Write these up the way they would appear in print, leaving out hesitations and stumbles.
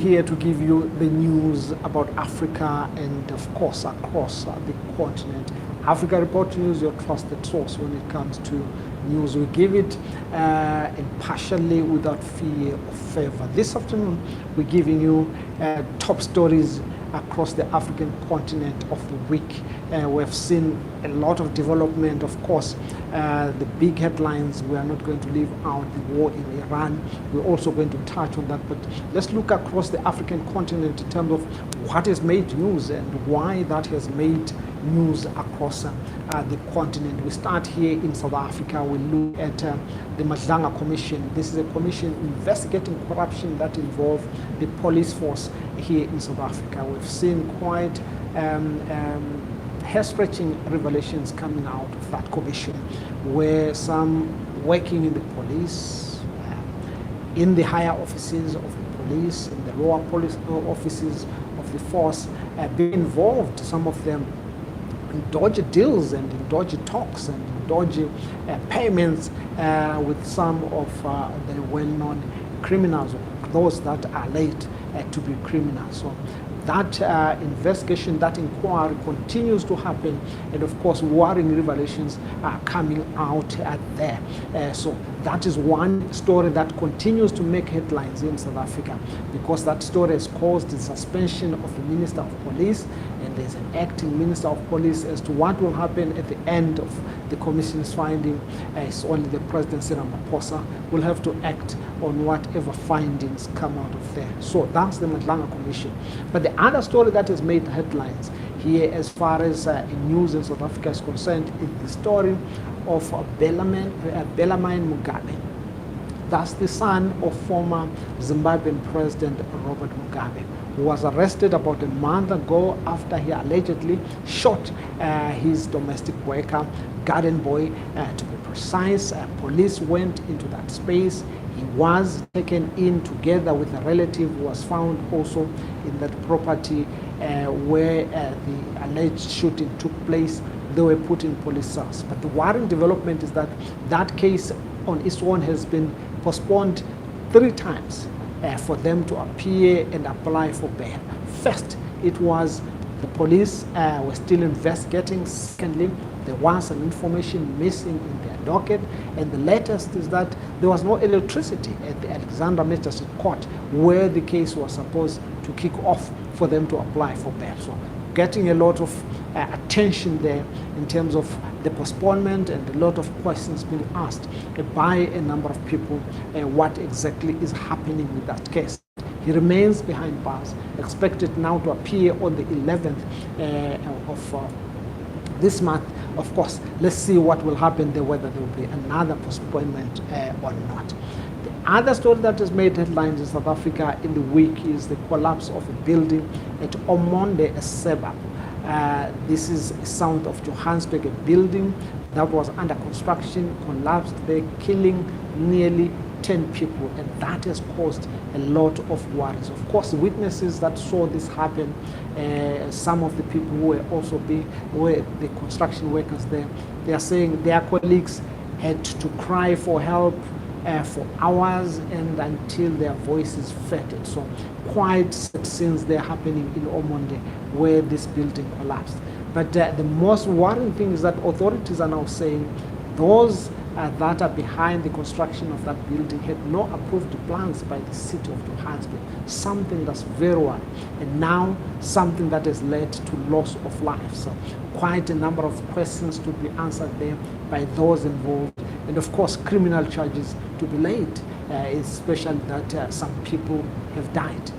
here to give you the news about Africa and, of course, across the continent. Africa Report News, your trusted source when it comes to news. We give it impartially, without fear or favor. This afternoon, we're giving you top stories across the African continent of the week. We've seen a lot of development, of course. The big headlines, we are not going to leave out the war in Iran. We're also going to touch on that, but let's look across the African continent in terms of what has made news and why that has made news across the continent. We start here in South Africa. We look at the Madlanga Commission. This is a commission investigating corruption that involved the police force here in South Africa. We've seen quite hair-stretching revelations coming out of that commission, where some working in the police, in the higher offices of the police, in the lower police offices of the force, being involved, some of them in dodgy deals and in dodgy talks and in dodgy payments with some of the well-known criminals, or those that are late to be criminals. So that investigation, that inquiry continues to happen, and of course worrying revelations are coming out there. So that is one story that continues to make headlines in South Africa, because that story has caused the suspension of the Minister of Police, and there's an acting Minister of Police. As to what will happen at the end of the Commission's finding, it's only the President, Cyril Ramaphosa, will have to act on whatever findings come out of there. So that's the Madlanga Commission. But the other story that has made headlines here, as far as news in South Africa is concerned, is the story of Bellarmine Mugabe. That's the son of former Zimbabwean President Robert Mugabe, who was arrested about a month ago after he allegedly shot his domestic worker, garden boy, to be precise. Police went into that space. He was taken in together with a relative who was found also in that property where the alleged shooting took place. They were put in police cells. But the worrying development is that that case on its own has been postponed 3 times for them to appear and apply for bail. First, it was the police were still investigating. Secondly, there was some information missing in their docket. And the latest is that there was no electricity at the Alexandra Magistrate Court, where the case was supposed to kick off for them to apply for bail. So getting a lot of attention there in terms of the postponement, and a lot of questions being asked by a number of people what exactly is happening with that case. He remains behind bars, expected now to appear on the 11th of this month. Of course, let's see what will happen there, whether there will be another postponement or not. The other story that has made headlines in South Africa in the week is the collapse of a building at Omonde, a suburb. This is south of Johannesburg. A building that was under construction collapsed there, killing nearly 10 people, and that has caused a lot of worries. Of course, witnesses that saw this happen, some of the people who were also were the construction workers there, they are saying their colleagues had to cry for help for hours and until their voices faded. So quite sad scenes there happening in Omonde, where this building collapsed. But the most worrying thing is that authorities are now saying those that are behind the construction of that building had no approved plans by the city of Johannesburg, something that's very worrying, and now something that has led to loss of life. So quite a number of questions to be answered there by those involved, and of course criminal charges to be laid, especially that some people have died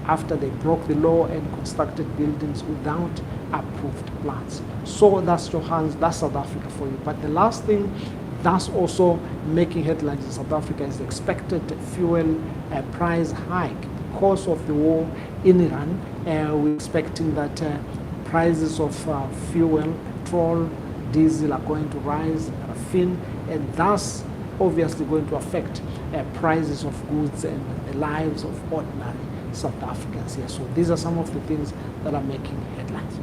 after they broke the law and constructed buildings without approved plans. So that's South Africa for you. But the last thing that's also making headlines in South Africa is the expected fuel price hike because of the war in Iran. We're expecting that prices of fuel, petrol, diesel are going to rise, paraffin, and thus obviously going to affect prices of goods and the lives of ordinary South Africans here. So these are some of the things that are making headlines.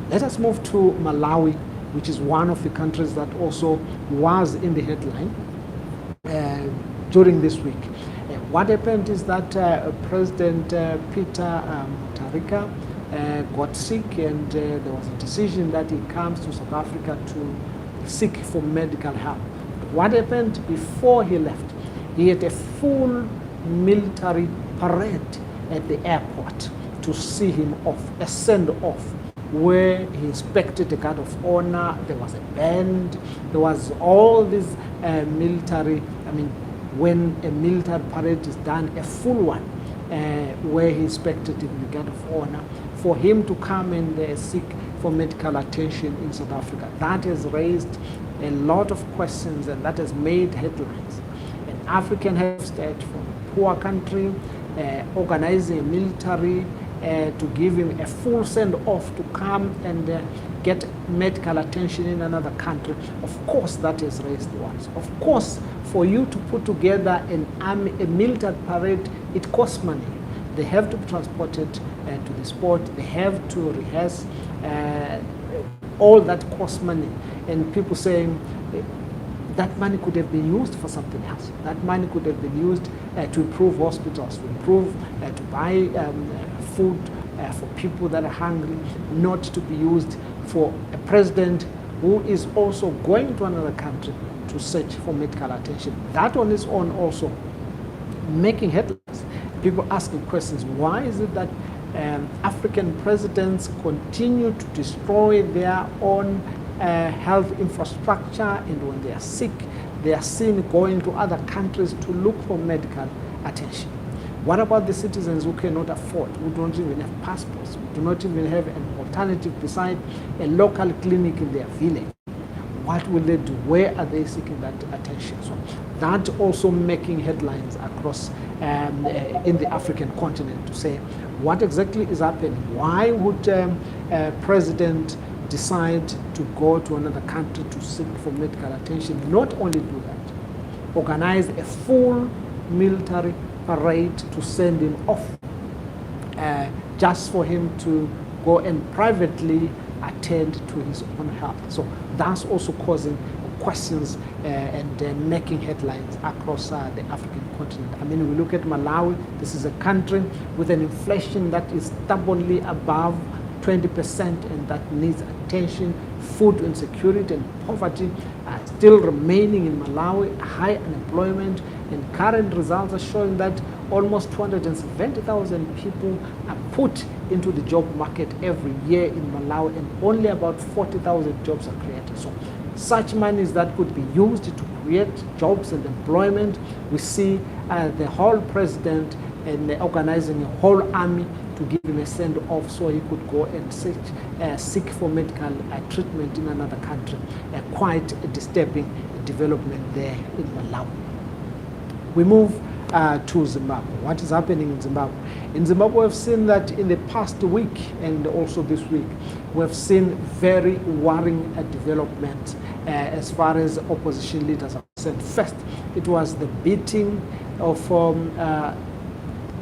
Let us move to Malawi, which is one of the countries that also was in the headline during this week. What happened is that President Peter Mutharika got sick, and there was a decision that he comes to South Africa to seek for medical help. What happened before he left? He had a full military parade at the airport to see him off, a send-off, where he inspected a guard of honor. There was a band, there was all this military, when a military parade is done, a full one, where he inspected the guard of honor, for him to come and seek for medical attention in South Africa. That has raised a lot of questions, and that has made headlines. An African head of state from a poor country organizing a military to give him a full send-off to come and get medical attention in another country. Of course, that has raised worries. Of course, for you to put together a military parade, it costs money. They have to be transported to the sport. They have to rehearse. All that costs money. And people saying that money could have been used for something else. That money could have been used to improve hospitals, to improve, to buy food for people that are hungry, not to be used for a president who is also going to another country to search for medical attention. That on its own also making headlines. People asking questions. Why is it that African presidents continue to destroy their own health infrastructure, and when they are sick, they are seen going to other countries to look for medical attention? What about the citizens who cannot afford, who don't even have passports, who do not even have an alternative beside a local clinic in their village? What will they do? Where are they seeking that attention? So that also making headlines across in the African continent to say, what exactly is happening? Why would a president decide to go to another country to seek for medical attention? Not only do that, organize a full military parade to send him off just for him to go and privately attend to his own health. So that's also causing questions and making headlines across the African continent. We look at Malawi. This is a country with an inflation that is stubbornly above 20%, and that needs attention. Food insecurity and poverty are still remaining in Malawi, high unemployment, and current results are showing that almost 270,000 people are put into the job market every year in Malawi, and only about 40,000 jobs are created. So such monies that could be used to create jobs and employment, we see the whole president and organizing a whole army to give him a send-off so he could go and seek for medical treatment in another country. Quite a disturbing development there in Malawi. We move to Zimbabwe. What is happening in Zimbabwe? In Zimbabwe, we've seen that in the past week and also this week, we've seen very worrying development as far as opposition leaders are concerned. First, it was the beating of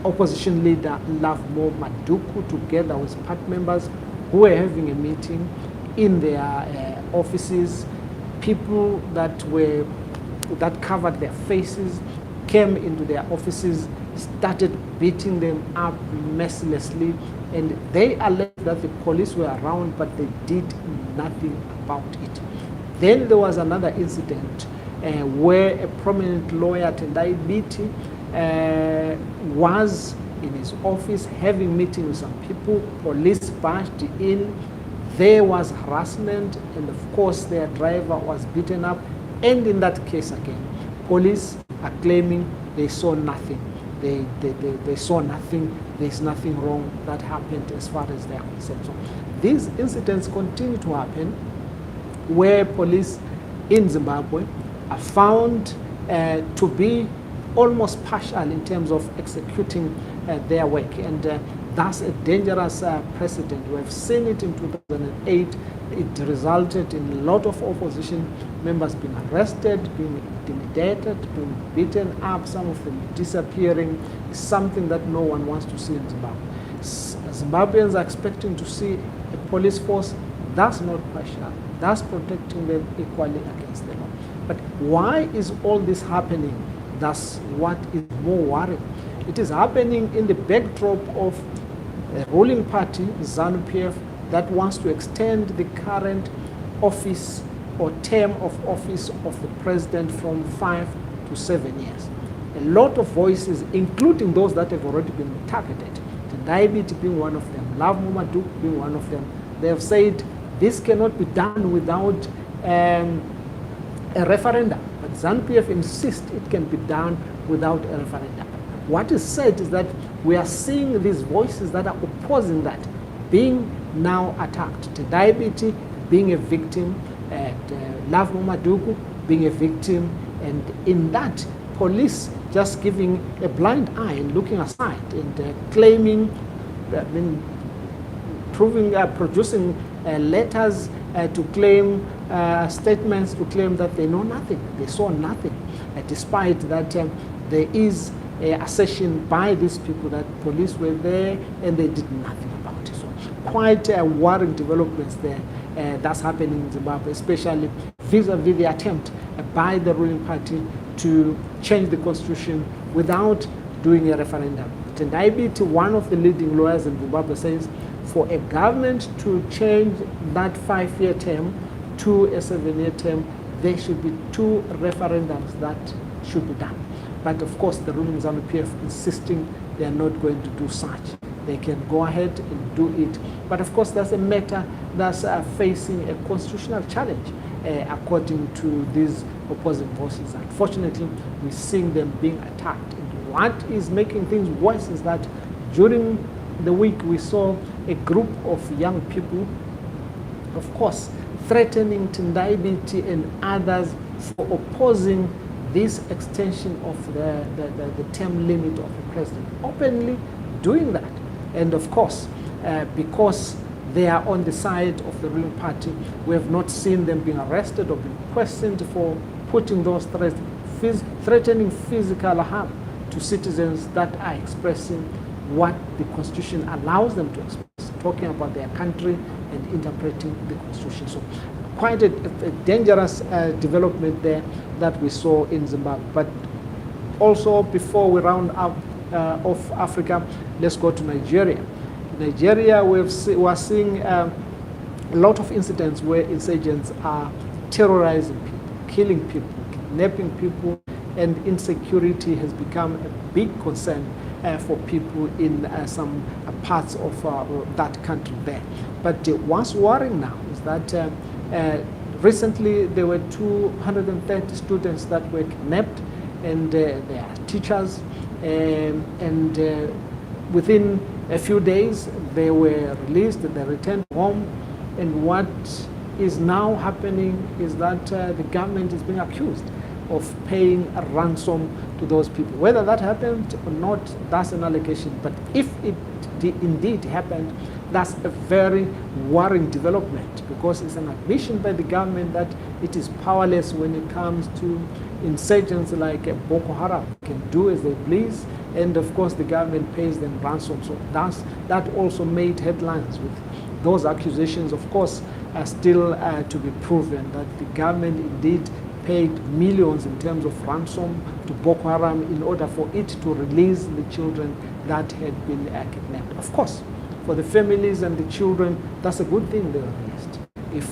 opposition leader Lovemore Maduku together with party members who were having a meeting in their offices. People that covered their faces came into their offices, started beating them up mercilessly, and they alleged that the police were around, but they did nothing about it. Then there was another incident where a prominent lawyer, Tendai Biti, was in his office having meeting with some people. Police barged in. There was harassment, and of course their driver was beaten up. And in that case again, police are claiming they saw nothing. They saw nothing. There's nothing wrong that happened as far as they are concerned. So these incidents continue to happen where police in Zimbabwe are found to be almost partial in terms of executing their work, and that's a dangerous precedent. We have seen it in 2008. It resulted in a lot of opposition members being arrested, being intimidated, being beaten up, some of them disappearing. It's something that no one wants to see in Zimbabwe. Zimbabweans are expecting to see a police force that's not partial, that's protecting them equally against the law. But why is all this happening That's what is more worrying. It is happening in the backdrop of a ruling party, ZANU-PF, that wants to extend the current office or term of office of the president from 5 to 7 years. A lot of voices, including those that have already been targeted, Tendai Biti being one of them, Love Mamadou being one of them, they have said this cannot be done without a referendum. But ZANU-PF insists it can be done without a referendum. What is said is that we are seeing these voices that are opposing that being now attacked. Tendai Biti being a victim, Love Mamadou being a victim, and in that, police just giving a blind eye and looking aside and claiming, producing letters to claim statements to claim that they know nothing, they saw nothing, despite that there is a assertion by these people that police were there and they did nothing about it. So quite worrying developments there that's happening in Zimbabwe, especially vis-a-vis the attempt by the ruling party to change the constitution without doing a referendum. Tendai Biti, one of the leading lawyers in Zimbabwe, says for a government to change that 5-year term to a 7-year term, there should be 2 referendums that should be done. But of course, the ruling ZANU-PF insisting they are not going to do such. They can go ahead and do it. But of course, that's a matter that's facing a constitutional challenge, according to these opposing voices. Unfortunately, we're seeing them being attacked. And what is making things worse is that during the week we saw a group of young people, of course, threatening Tendai Biti and others for opposing this extension of the term limit of the president, openly doing that. And of course, because they are on the side of the ruling party, we have not seen them being arrested or being questioned for putting those threats, threatening physical harm to citizens that are expressing what the Constitution allows them to express, talking about their country and interpreting the Constitution. So quite a dangerous development there that we saw in Zimbabwe. But also, before we round up of Africa, let's go to Nigeria. Nigeria, we are seeing a lot of incidents where insurgents are terrorizing people, killing people, kidnapping people, and insecurity has become a big concern for people in some parts of that country there. But what's worrying now is that recently there were 230 students that were kidnapped, and they are teachers, and within a few days they were released and they returned home. And what is now happening is that the government is being accused of paying a ransom to those people. Whether that happened or not, that's an allegation. But if it indeed happened, that's a very worrying development, because it's an admission by the government that it is powerless when it comes to insurgents like Boko Haram. They can do as they please, and of course the government pays them ransom. So that also made headlines with those accusations. Of course, are still to be proven that the government indeed paid millions in terms of ransom to Boko Haram in order for it to release the children that had been kidnapped. Of course, for the families and the children, that's a good thing they were released. If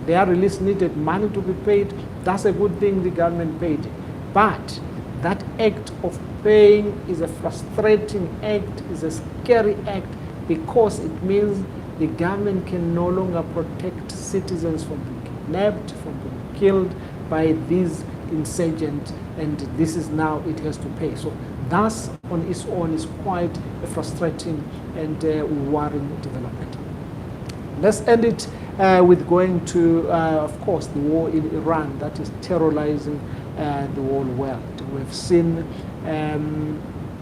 their release needed money to be paid, that's a good thing the government paid. But that act of paying is a frustrating act, is a scary act, because it means the government can no longer protect citizens from being kidnapped, from being killed by these insurgents, and this is now it has to pay. So that on its own is quite a frustrating and worrying development. Let's end it with going to, of course, the war in Iran that is terrorizing the whole world. We've seen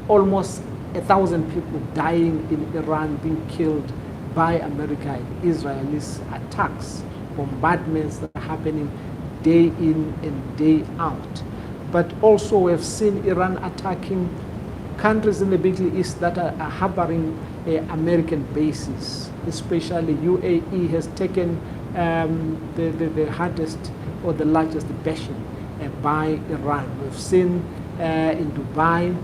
almost 1,000 people dying in Iran, being killed by America and Israelis, attacks, bombardments that are happening day in and day out. But also we've seen Iran attacking countries in the Middle East that are harboring American bases, especially UAE has taken the hardest or the largest bashing by Iran. We've seen in Dubai.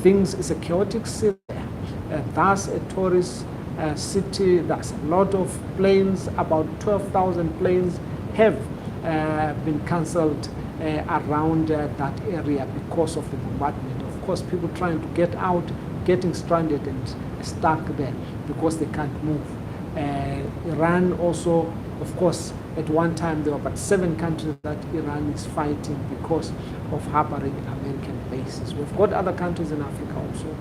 Things is a chaotic city. Thus, a tourist city. There's a lot of planes, about 12,000 planes have been cancelled around that area because of the bombardment. Of course, people trying to get out, getting stranded and stuck there because they can't move. Iran also, of course, at one time there were about 7 countries that Iran is fighting because of harboring American bases. We've got other countries in Africa also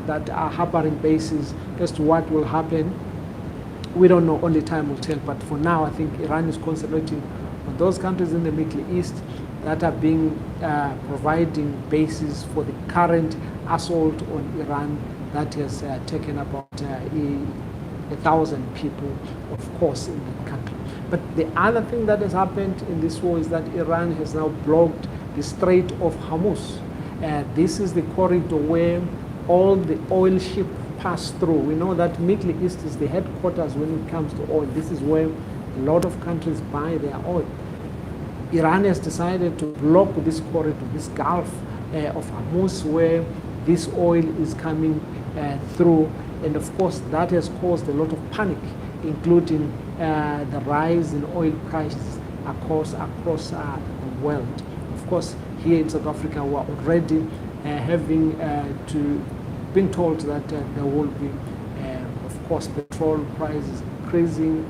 that are harboring bases. As to what will happen, we don't know, only time will tell. But for now, I think Iran is concentrating on those countries in the Middle East that are being providing bases for the current assault on Iran that has taken about 1,000 people, of course, in that country. But the other thing that has happened in this war is that Iran has now blocked the Strait of Hormuz. This is the corridor where all the oil ships pass through. We know that Middle East is the headquarters when it comes to oil. This is where a lot of countries buy their oil. Iran has decided to block this corridor, this Gulf of Hormuz, where this oil is coming through. And of course, that has caused a lot of panic, including the rise in oil prices across the world. Of course, here in South Africa, we are already being told that there will be, of course, petrol prices increasing,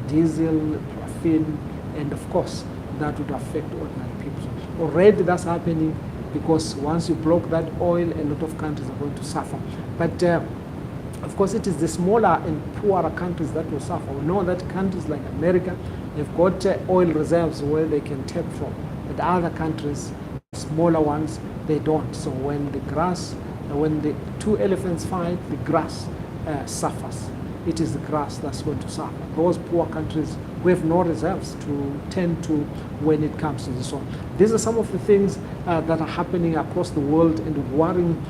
diesel, paraffin, and of course, that would affect ordinary people. So already that's happening because once you block that oil, a lot of countries are going to suffer. But of course, it is the smaller and poorer countries that will suffer. We know that countries like America, they've got oil reserves where they can tap from. But other countries, smaller ones, they don't. So when the 2 elephants fight, the grass suffers. It is the grass that's going to suffer. Those poor countries who have no reserves to tend to when it comes to this one. These are some of the things that are happening across the world and worrying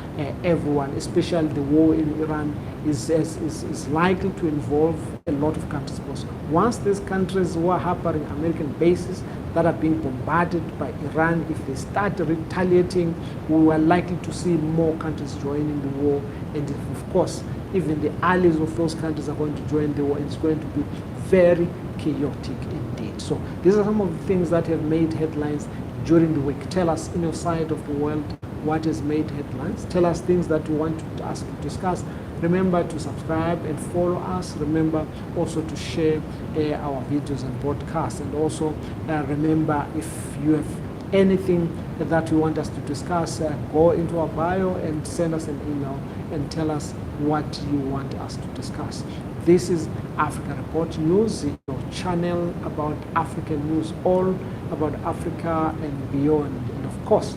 everyone, especially the war in Iran is likely to involve a lot of countries. Because once these countries who are harboring American bases that are being bombarded by Iran, if they start retaliating, we are likely to see more countries joining the war. And if, of course, even the allies of those countries are going to join the war, it's going to be very chaotic indeed. So these are some of the things that have made headlines during the week. Tell us in your side of the world what has made headlines. Tell us things that you want us to discuss. Remember to subscribe and follow us. Remember also to share our videos and broadcasts. And also remember, if you have anything that you want us to discuss, go into our bio and send us an email and tell us what you want us to discuss. This is Africa Report News, your channel about African news, all about Africa and beyond. And of course,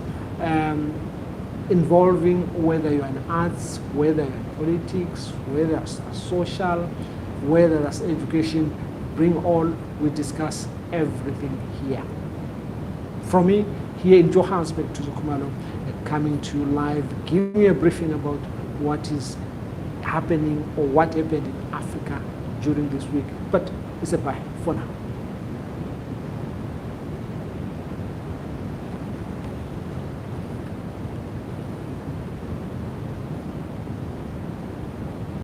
involving whether you're in arts, whether you're in politics, whether it's social, whether that's education, bring all, we discuss everything here. From me, here in Johannesburg, to Khumalo, coming to you live, giving you a briefing about what is happening or what happened in Africa during this week. But it's a bye for now.